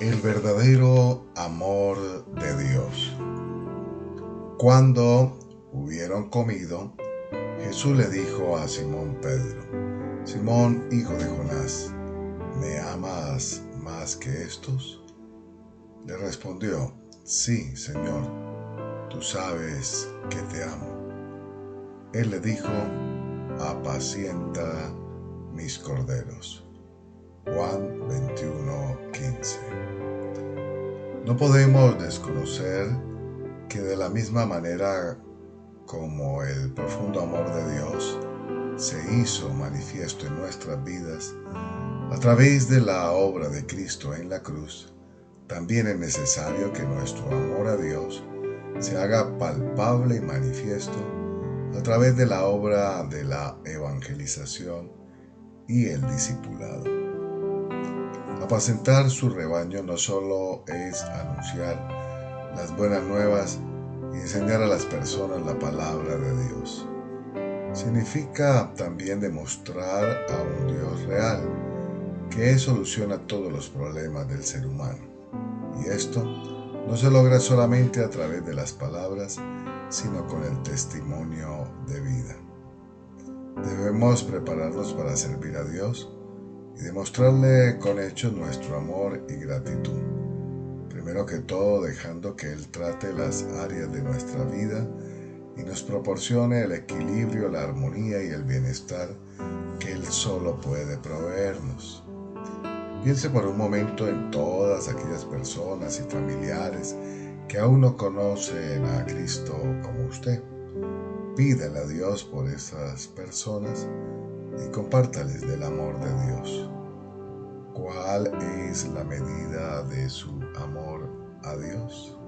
El verdadero amor de Dios. Cuando hubieron comido, Jesús le dijo a Simón Pedro: Simón, hijo de Jonás, ¿me amas más que estos? Le respondió: Sí, Señor, tú sabes que te amo. Él le dijo: apacienta mis corderos. Juan 21:15. No podemos desconocer que de la misma manera como el profundo amor de Dios se hizo manifiesto en nuestras vidas a través de la obra de Cristo en la cruz, también es necesario que nuestro amor a Dios se haga palpable y manifiesto a través de la obra de la evangelización y el discipulado. Apacentar su rebaño no solo es anunciar las buenas nuevas y enseñar a las personas la palabra de Dios. Significa también demostrar a un Dios real que soluciona todos los problemas del ser humano. Y esto no se logra solamente a través de las palabras, sino con el testimonio de vida. Debemos prepararnos para servir a Dios y demostrarle con hechos nuestro amor y gratitud. Primero que todo, dejando que Él trate las áreas de nuestra vida y nos proporcione el equilibrio, la armonía y el bienestar que Él solo puede proveernos. Piense por un momento en todas aquellas personas y familiares que aún no conocen a Cristo como usted. Pídele a Dios por esas personas y compártales del amor de Dios. ¿Cuál es la medida de su amor a Dios?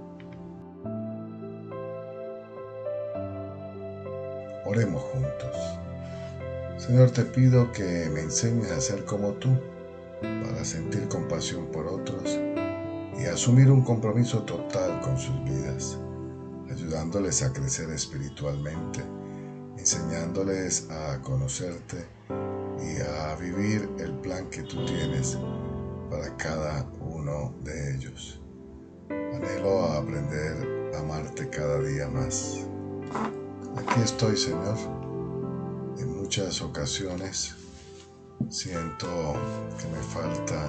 Oremos juntos. Señor, te pido que me enseñes a ser como tú, para sentir compasión por otros y asumir un compromiso total con sus vidas, ayudándoles a crecer espiritualmente, enseñándoles a conocerte y a vivir el plan que tú tienes para cada uno de ellos. Anhelo aprender a amarte cada día más. Aquí estoy, Señor. En muchas ocasiones siento que me falta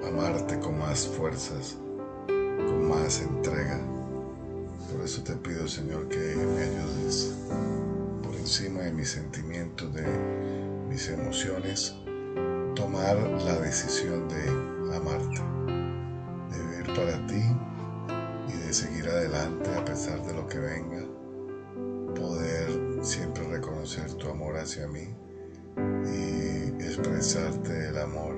amarte con más fuerzas, con más entrega. Por eso te pido, Señor, que me ayudes por encima de mis sentimientos, de mis emociones, tomar la decisión de amarte, de vivir para ti y de seguir adelante a pesar de lo que venga, poder siempre reconocer tu amor hacia mí y expresarte el amor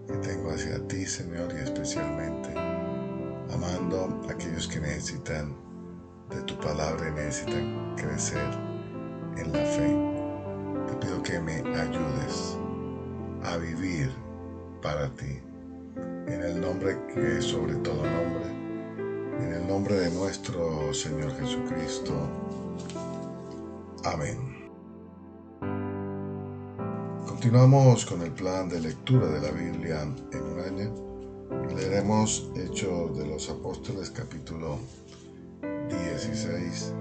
que tengo hacia ti, Señor, y especialmente amando a aquellos que necesitan de tu palabra y necesitan crecer en la fe. Te pido que me ayudes a vivir para ti, en el nombre que es sobre todo nombre, en el nombre de nuestro Señor Jesucristo. Amén. Continuamos con el plan de lectura de la Biblia en un año y leeremos Hechos de los Apóstoles capítulo 16,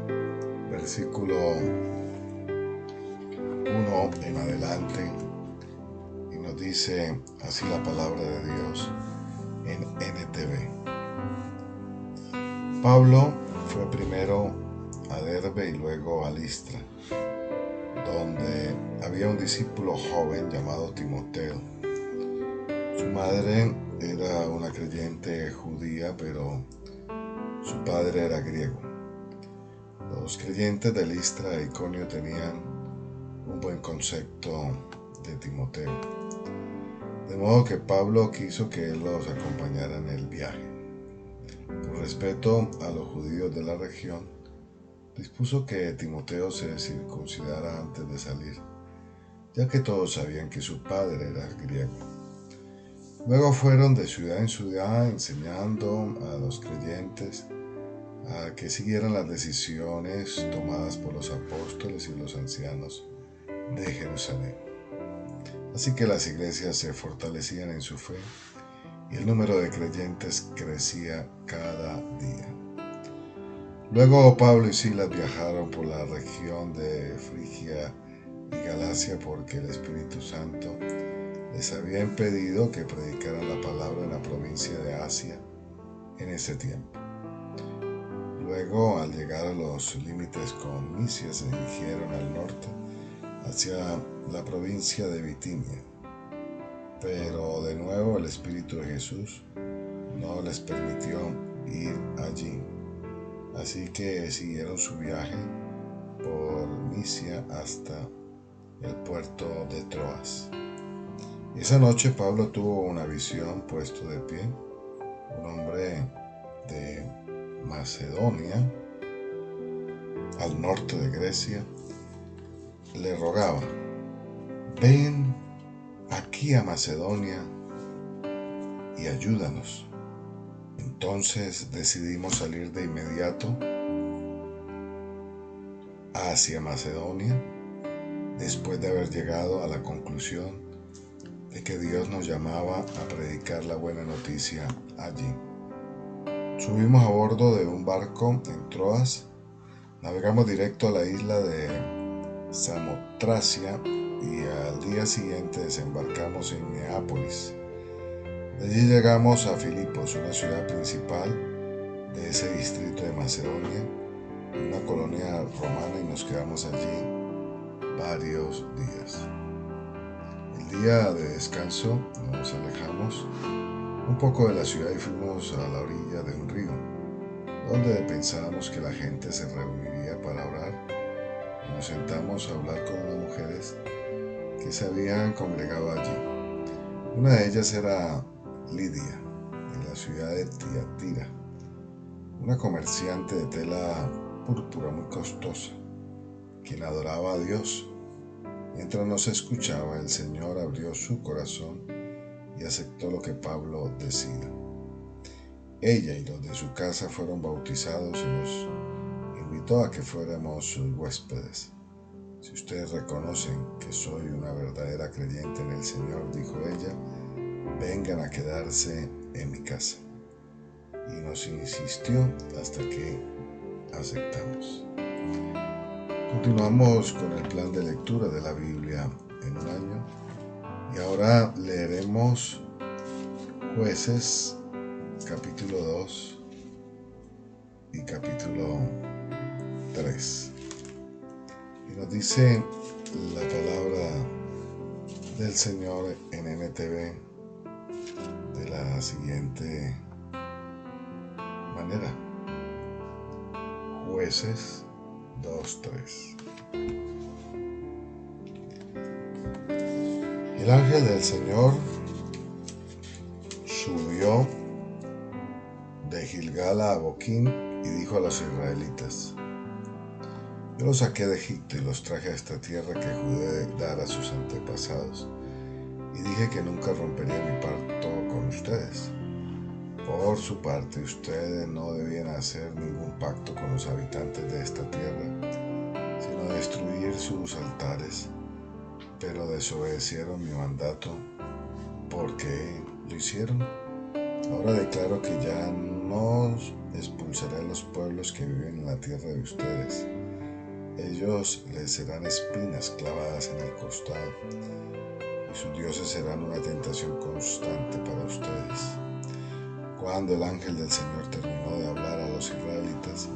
versículo 1 en adelante, y nos dice así la palabra de Dios en NTV. Pablo fue primero a Derbe y luego a Listra, donde había un discípulo joven llamado Timoteo. Su madre era una creyente judía, pero su padre era griego. Los creyentes de Listra e Iconio tenían un buen concepto de Timoteo, de modo que Pablo quiso que él los acompañara en el viaje. Por respeto a los judíos de la región, dispuso que Timoteo se circuncidara antes de salir, ya que todos sabían que su padre era griego. Luego fueron de ciudad en ciudad enseñando a los creyentes a que siguieran las decisiones tomadas por los apóstoles y los ancianos de Jerusalén. Así que las iglesias se fortalecían en su fe y el número de creyentes crecía cada día. Luego Pablo y Silas viajaron por la región de Frigia y Galacia porque el Espíritu Santo les había impedido que predicaran la palabra en la provincia de Asia en ese tiempo. Luego, al llegar a los límites con Misia, se dirigieron al norte hacia la provincia de Bitinia. Pero de nuevo el Espíritu de Jesús no les permitió ir allí. Así que siguieron su viaje por Misia hasta el puerto de Troas. Esa noche Pablo tuvo una visión puesto de pie. Un hombre de Macedonia, al norte de Grecia, le rogaba: ven aquí a Macedonia y ayúdanos. Entonces decidimos salir de inmediato hacia Macedonia, después de haber llegado a la conclusión de que Dios nos llamaba a predicar la buena noticia allí. Subimos a bordo de un barco en Troas, navegamos directo a la isla de Samotracia y al día siguiente desembarcamos en Neápolis. De allí llegamos a Filipos, una ciudad principal de ese distrito de Macedonia, una colonia romana, y nos quedamos allí varios días. El día de descanso nos alejamos un poco de la ciudad y fuimos a la orilla de un río, donde pensábamos que la gente se reuniría para orar, y nos sentamos a hablar con unas mujeres que se habían congregado allí. Una de ellas era Lidia, de la ciudad de Tiatira, una comerciante de tela púrpura muy costosa, quien adoraba a Dios. Mientras nos escuchaba, el Señor abrió su corazón y aceptó lo que Pablo decía. Ella y los de su casa fueron bautizados y nos invitó a que fuéramos sus huéspedes. Si ustedes reconocen que soy una verdadera creyente en el Señor, dijo ella, vengan a quedarse en mi casa. Y nos insistió hasta que aceptamos. Continuamos con el plan de lectura de la Biblia en un año. Y ahora leeremos Jueces, capítulo 2 y capítulo 3. Y nos dice la palabra del Señor en NTV de la siguiente manera. Jueces 2:3. El ángel del Señor subió de Gilgal a Boquín y dijo a los israelitas: yo los saqué de Egipto y los traje a esta tierra que juré dar a sus antepasados, y dije que nunca rompería mi pacto con ustedes. Por su parte, ustedes no debían hacer ningún pacto con los habitantes de esta tierra, sino destruir sus altares, pero desobedecieron mi mandato. ¿Por qué lo hicieron? Ahora declaro que ya no expulsaré a los pueblos que viven en la tierra de ustedes. Ellos les serán espinas clavadas en el costado, y sus dioses serán una tentación constante para ustedes. Cuando el ángel del Señor terminó de hablar a los israelitas,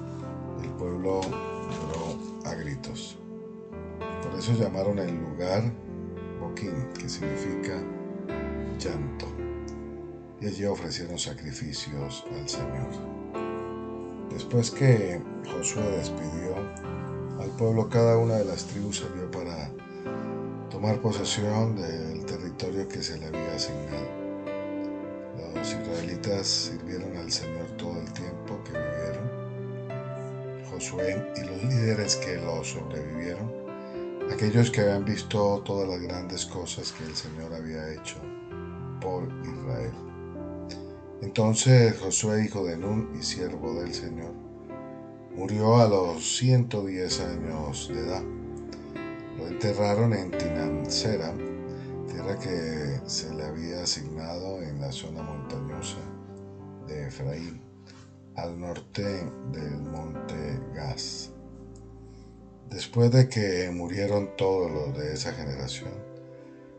el pueblo lloró a gritos. Por eso llamaron el lugar Boquín, que significa llanto, y allí ofrecieron sacrificios al Señor. Después que Josué despidió al pueblo, cada una de las tribus salió para tomar posesión del territorio que se le había asignado. Los israelitas sirvieron al Señor todo el tiempo que vivieron. Josué y los líderes que lo sobrevivieron, aquellos que habían visto todas las grandes cosas que el Señor había hecho por Israel. Entonces Josué, hijo de Nun y siervo del Señor, murió a los 110 años de edad. Lo enterraron en Timnat-Sera, tierra que se le había asignado en la zona montañosa de Efraín, al norte del monte Gaz. Después de que murieron todos los de esa generación,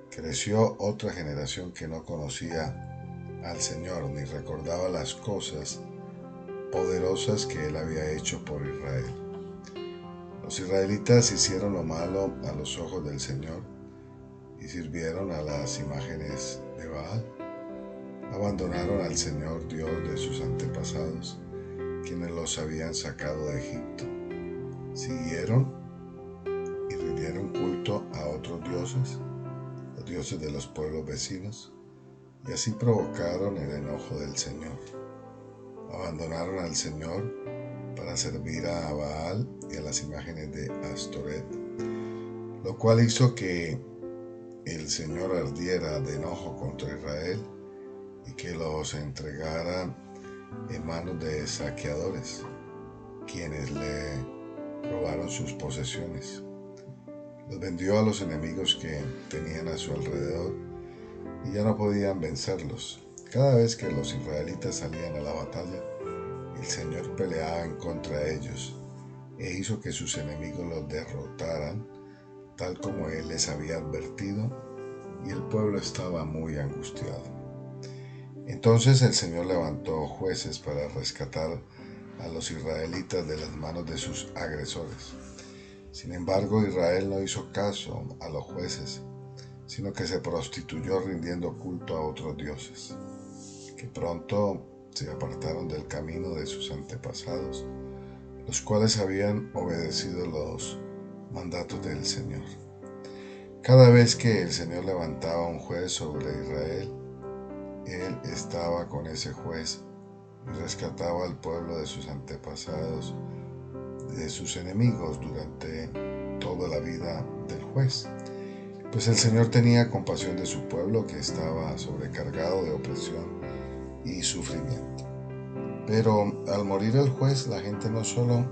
creció otra generación que no conocía al Señor ni recordaba las cosas poderosas que Él había hecho por Israel. Los israelitas hicieron lo malo a los ojos del Señor y sirvieron a las imágenes de Baal. Abandonaron al Señor Dios de sus antepasados, quienes los habían sacado de Egipto. Siguieron y rindieron culto a otros dioses, los dioses de los pueblos vecinos, y así provocaron el enojo del Señor. Abandonaron al Señor para servir a Baal y a las imágenes de Astoret, lo cual hizo que el Señor ardiera de enojo contra Israel y que los entregara en manos de saqueadores, quienes le robaron sus posesiones. Los vendió a los enemigos que tenían a su alrededor y ya no podían vencerlos. Cada vez que los israelitas salían a la batalla, el Señor peleaba en contra de ellos e hizo que sus enemigos los derrotaran, tal como Él les había advertido, y el pueblo estaba muy angustiado. Entonces el Señor levantó jueces para rescatar a los israelitas de las manos de sus agresores. Sin embargo, Israel no hizo caso a los jueces, sino que se prostituyó rindiendo culto a otros dioses, que pronto se apartaron del camino de sus antepasados, los cuales habían obedecido los mandatos del Señor. Cada vez que el Señor levantaba un juez sobre Israel, Él estaba con ese juez y rescataba al pueblo de sus antepasados, de sus enemigos durante toda la vida del juez. Pues el Señor tenía compasión de su pueblo que estaba sobrecargado de opresión y sufrimiento. Pero al morir el juez, la gente no solo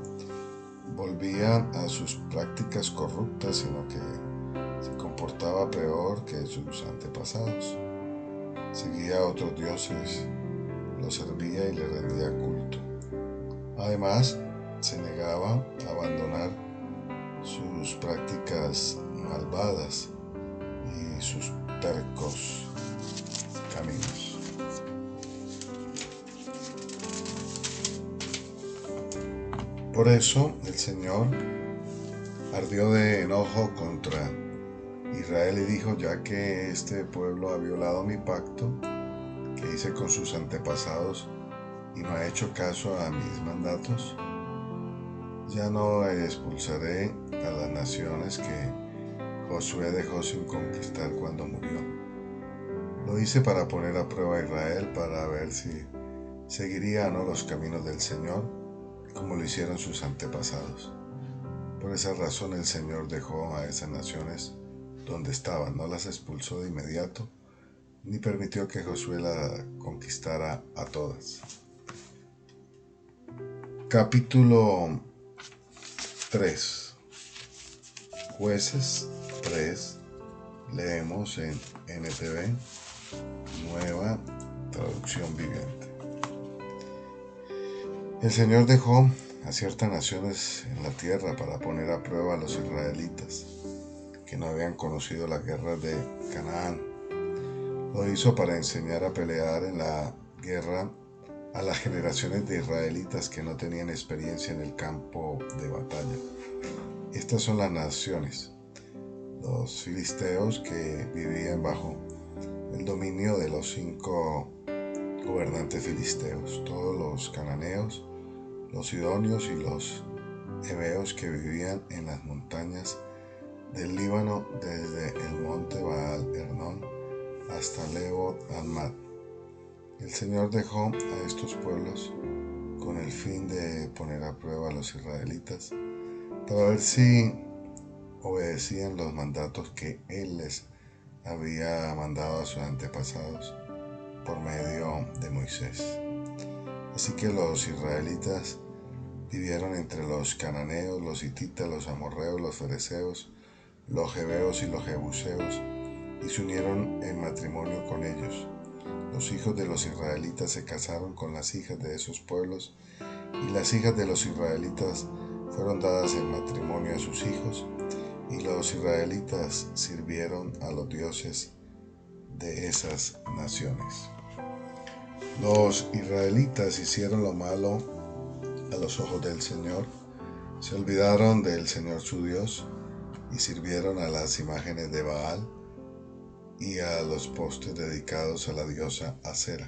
volvía a sus prácticas corruptas, sino que se comportaba peor que sus antepasados. Seguía a otros dioses, los servía y le rendía culto. Además, se negaba a abandonar sus prácticas malvadas y sus tercos caminos. Por eso el Señor ardió de enojo contra Israel y dijo: ya que este pueblo ha violado mi pacto que hice con sus antepasados y no ha hecho caso a mis mandatos, ya no expulsaré a las naciones que Josué dejó sin conquistar cuando murió. Lo hice para poner a prueba a Israel, para ver si seguiría o no los caminos del Señor, como lo hicieron sus antepasados. Por esa razón el Señor dejó a esas naciones donde estaban, no las expulsó de inmediato, ni permitió que Josué la conquistara a todas. Capítulo 3. Jueces 3. Leemos en NTV, Nueva Traducción Viviente. El Señor dejó a ciertas naciones en la tierra para poner a prueba a los israelitas, que no habían conocido la guerra de Canaán. Lo hizo para enseñar a pelear en la guerra a las generaciones de israelitas que no tenían experiencia en el campo de batalla. Estas son las naciones: los filisteos, que vivían bajo el dominio de los 5 gobernantes filisteos, todos los cananeos, los sidonios y los heveos, que vivían en las montañas del Líbano, desde el monte Baal Hermón hasta Lebo Amad. El Señor dejó a estos pueblos con el fin de poner a prueba a los israelitas para ver si obedecían los mandatos que Él les había mandado a sus antepasados por medio de Moisés. Así que los israelitas vivieron entre los cananeos, los hititas, los amorreos, los fereceos, los jebeos y los jebuseos, y se unieron en matrimonio con ellos. Los hijos de los israelitas se casaron con las hijas de esos pueblos, y las hijas de los israelitas fueron dadas en matrimonio a sus hijos, y los israelitas sirvieron a los dioses de esas naciones. Los israelitas hicieron lo malo a los ojos del Señor, se olvidaron del Señor su Dios y sirvieron a las imágenes de Baal y a los postes dedicados a la diosa Acera.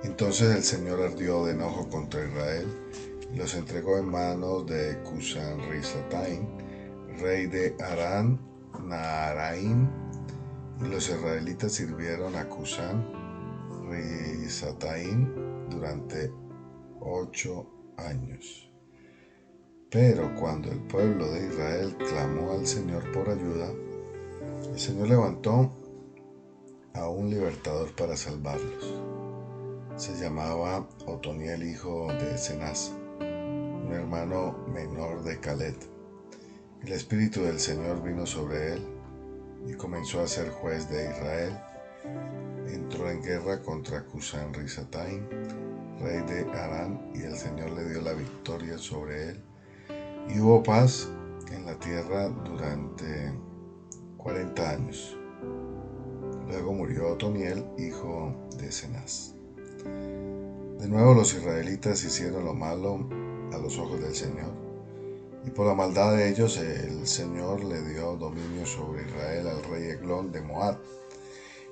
Entonces el Señor ardió de enojo contra Israel y los entregó en manos de Cushan-Risataim, rey de Aram Naharaim, y los israelitas sirvieron a Cushan-Risataim durante 8 años. Pero cuando el pueblo de Israel clamó al Señor por ayuda, el Señor levantó a un libertador para salvarlos. Se llamaba Otoniel, hijo de Cenaz, un hermano menor de Caleb. El Espíritu del Señor vino sobre él y comenzó a ser juez de Israel. Entró en guerra contra Cushan-Risataim, rey de Aram, y el Señor le dio la victoria sobre él. Y hubo paz en la tierra durante 40 años. Luego murió Otoniel, hijo de Cenaz. De nuevo los israelitas hicieron lo malo a los ojos del Señor, y por la maldad de ellos el Señor le dio dominio sobre Israel al rey Eglón de Moab.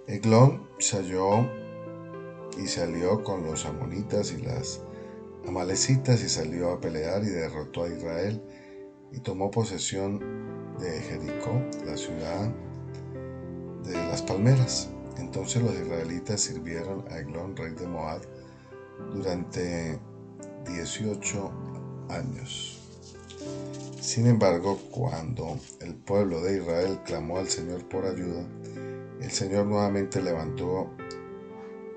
Eglón se alió con los amonitas y las amalecitas y salió a pelear y derrotó a Israel y tomó posesión de Jericó, la ciudad de las palmeras. Entonces los israelitas sirvieron a Eglón, rey de Moab, durante 18 años. Sin embargo, cuando el pueblo de Israel clamó al Señor por ayuda, el Señor nuevamente levantó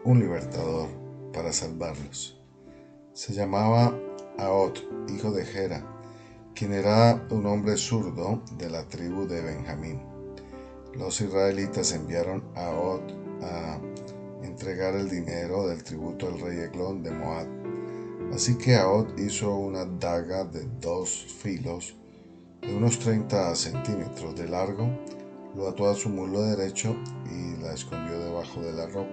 un libertador para salvarlos. Se llamaba Ahod, hijo de Gera, quien era un hombre zurdo de la tribu de Benjamín. Los israelitas enviaron a Ahod a entregar el dinero del tributo al rey Eglón de Moab. Así que Ahod hizo una daga de 2 filos, de unos 30 centímetros de largo, lo ató a su muslo derecho y la escondió debajo de la ropa.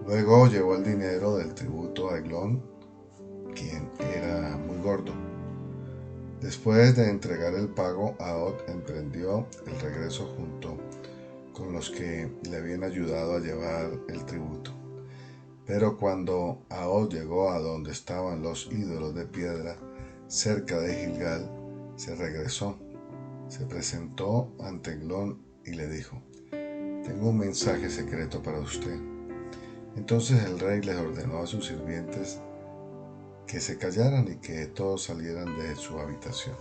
Luego llevó el dinero del tributo a Eglón, quien era muy gordo. Después de entregar el pago, Ahod emprendió el regreso junto con los que le habían ayudado a llevar el tributo. Pero cuando Ahod llegó a donde estaban los ídolos de piedra, cerca de Gilgal, se regresó, se presentó ante Eglón y le dijo: «Tengo un mensaje secreto para usted». Entonces el rey les ordenó a sus sirvientes que se callaran y que todos salieran de su habitación.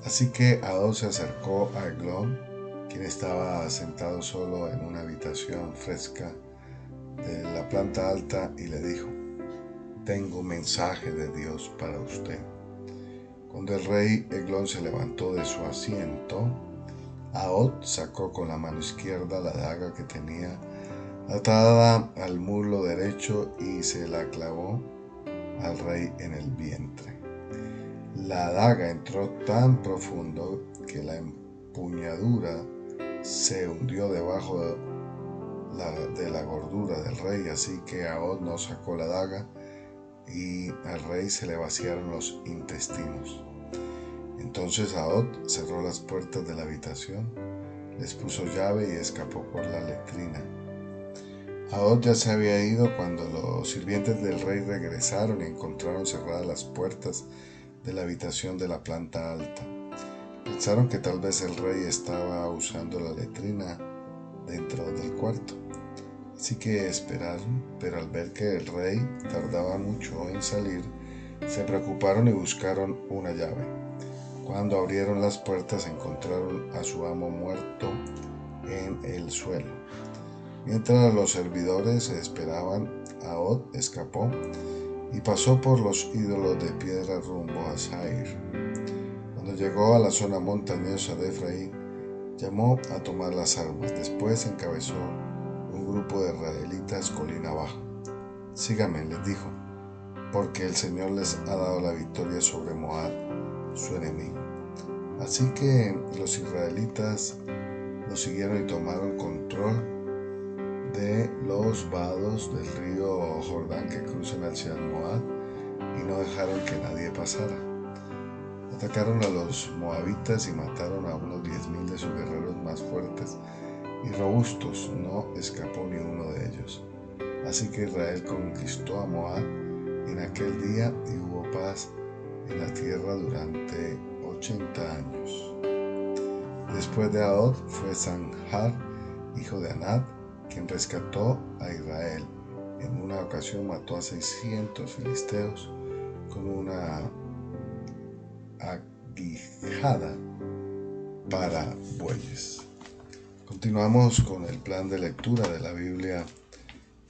Así que Ahod se acercó a Eglón, quien estaba sentado solo en una habitación fresca de la planta alta, y le dijo: «Tengo un mensaje de Dios para usted». Cuando el rey Eglón se levantó de su asiento, Ahod sacó con la mano izquierda la daga que tenía atada al muslo derecho y se la clavó al rey en el vientre. La daga entró tan profundo que la empuñadura se hundió debajo de la gordura del rey, así que Ahod no sacó la daga y al rey se le vaciaron los intestinos. Entonces Ahod cerró las puertas de la habitación, les puso llave y escapó por la letrina. Ahod ya se había ido cuando los sirvientes del rey regresaron y encontraron cerradas las puertas de la habitación de la planta alta. Pensaron que tal vez el rey estaba usando la letrina dentro del cuarto, así que esperaron, pero al ver que el rey tardaba mucho en salir, se preocuparon y buscaron una llave. Cuando abrieron las puertas encontraron a su amo muerto en el suelo. Mientras los servidores esperaban, Ahod escapó y pasó por los ídolos de piedra rumbo a Zair. Cuando llegó a la zona montañosa de Efraín, llamó a tomar las armas. Después encabezó un grupo de israelitas colina abajo. Síganme, les dijo, porque el Señor les ha dado la victoria sobre Moab, su enemigo. Así que los israelitas lo siguieron y tomaron control de los vados del río Jordán que cruzan hacia Moab y no dejaron que nadie pasara. Atacaron a los moabitas y mataron a unos 10,000 de sus guerreros más fuertes y robustos. No escapó ni uno de ellos. Así que Israel conquistó a Moab en aquel día y hubo paz en la tierra durante 80 años. Después de Adod fue Sanjar, hijo de Anat, quien rescató a Israel. En una ocasión mató a 600 filisteos con una aguijada para bueyes. Continuamos con el plan de lectura de la Biblia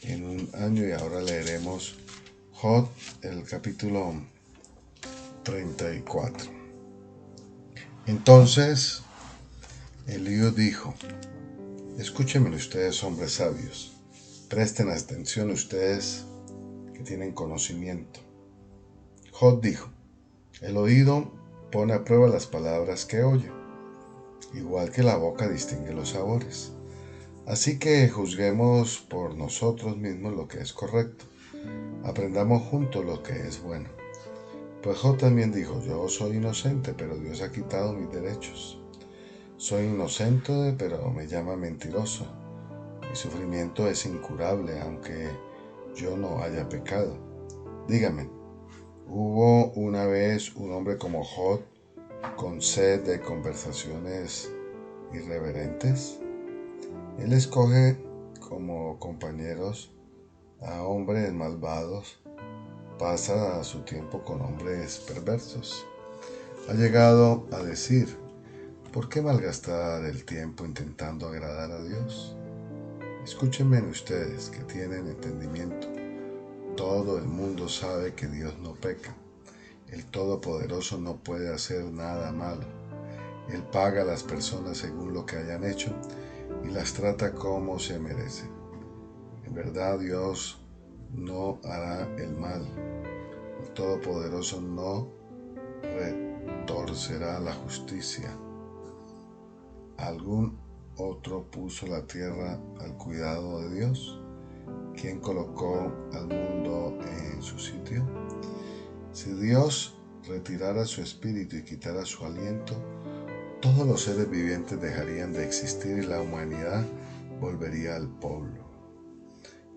en un año y ahora leeremos Job, el capítulo 34. Entonces Eliú dijo: escúchenme ustedes, hombres sabios, presten atención ustedes que tienen conocimiento. Job dijo: el oído pone a prueba las palabras que oye, igual que la boca distingue los sabores. Así que juzguemos por nosotros mismos lo que es correcto. Aprendamos juntos lo que es bueno. Pues Job también dijo: yo soy inocente, pero Dios ha quitado mis derechos. Soy inocente, pero me llama mentiroso. Mi sufrimiento es incurable, aunque yo no haya pecado. Dígame, ¿hubo una vez un hombre como Job con sed de conversaciones irreverentes? Él escoge como compañeros a hombres malvados, pasa su tiempo con hombres perversos. Ha llegado a decir: ¿por qué malgastar el tiempo intentando agradar a Dios? Escúchenme ustedes que tienen entendimiento. Todo el mundo sabe que Dios no peca. El Todopoderoso no puede hacer nada malo. Él paga a las personas según lo que hayan hecho y las trata como se merecen. En verdad, Dios no hará el mal. El Todopoderoso no retorcerá la justicia. ¿Algún otro puso la tierra al cuidado de Dios? ¿Quién colocó al mundo en su sitio? Si Dios retirara su espíritu y quitara su aliento, todos los seres vivientes dejarían de existir y la humanidad volvería al polvo.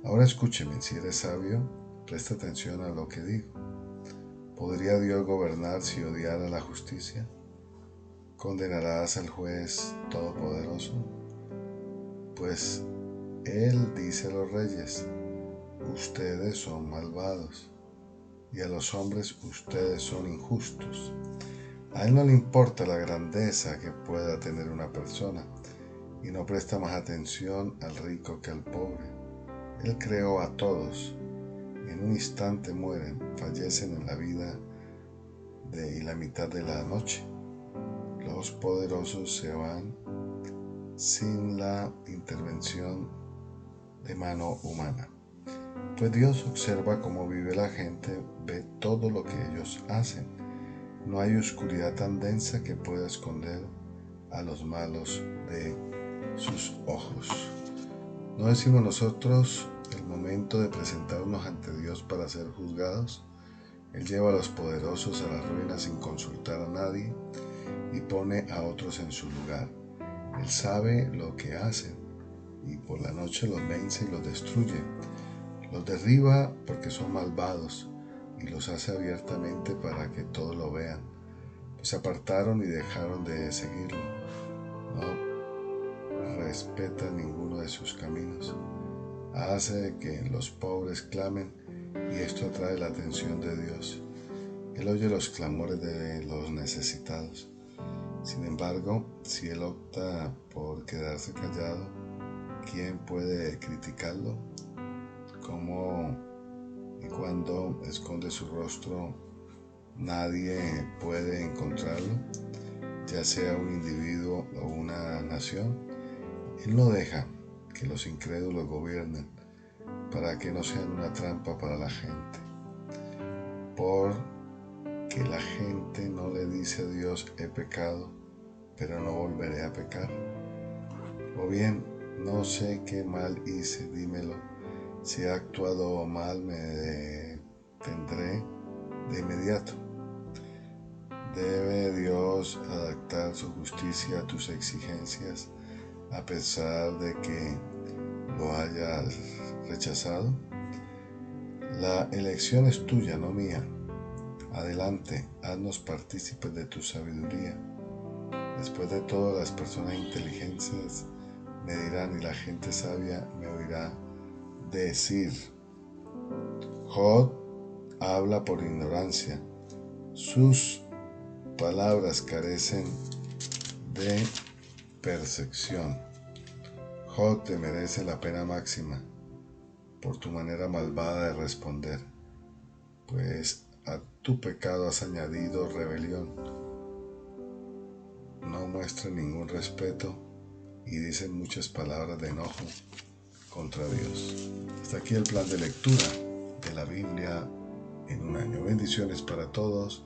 Ahora escúcheme, si eres sabio, presta atención a lo que digo. ¿Podría Dios gobernar si odiara la justicia? ¿Condenarás al juez todopoderoso? Pues Él dice a los reyes: ustedes son malvados, y a los hombres: ustedes son injustos. A Él no le importa la grandeza que pueda tener una persona, y no presta más atención al rico que al pobre. Él creó a todos. En un instante mueren, fallecen en la vida y la mitad de la noche. Los poderosos se van sin la intervención de mano humana. Pues Dios observa cómo vive la gente, ve todo lo que ellos hacen. No hay oscuridad tan densa que pueda esconder a los malos de sus ojos. ¿No decimos nosotros el momento de presentarnos ante Dios para ser juzgados? Él lleva a los poderosos a la ruina sin consultar a nadie y pone a otros en su lugar. Él sabe lo que hacen y por la noche los vence y los destruye. Los derriba porque son malvados y los hace abiertamente para que todos lo vean. Pues se apartaron y dejaron de seguirlo. No respeta ninguno de sus caminos. Hace que los pobres clamen y esto atrae la atención de Dios. Él oye los clamores de los necesitados. Sin embargo, si Él opta por quedarse callado, ¿quién puede criticarlo? ¿Cómo y cuando esconde su rostro, nadie puede encontrarlo? ya sea un individuo o una nación, Él no deja que los incrédulos gobiernen para que no sean una trampa para la gente. Porque la gente no le dice a Dios, he pecado, pero no volveré a pecar. O bien, no sé qué mal hice, dímelo. Si he actuado mal, me detendré de inmediato. ¿Debe Dios adaptar su justicia a tus exigencias a pesar de que lo hayas rechazado? La elección es tuya, no mía. Adelante, haznos partícipes de tu sabiduría. Después de todo, las personas inteligentes me dirán y la gente sabia me oirá decir: Job habla por ignorancia, sus palabras carecen de percepción. Job te merece la pena máxima por tu manera malvada de responder, pues a tu pecado has añadido rebelión. No muestran ningún respeto y dicen muchas palabras de enojo contra Dios. Hasta aquí el plan de lectura de la Biblia en un año. Bendiciones para todos.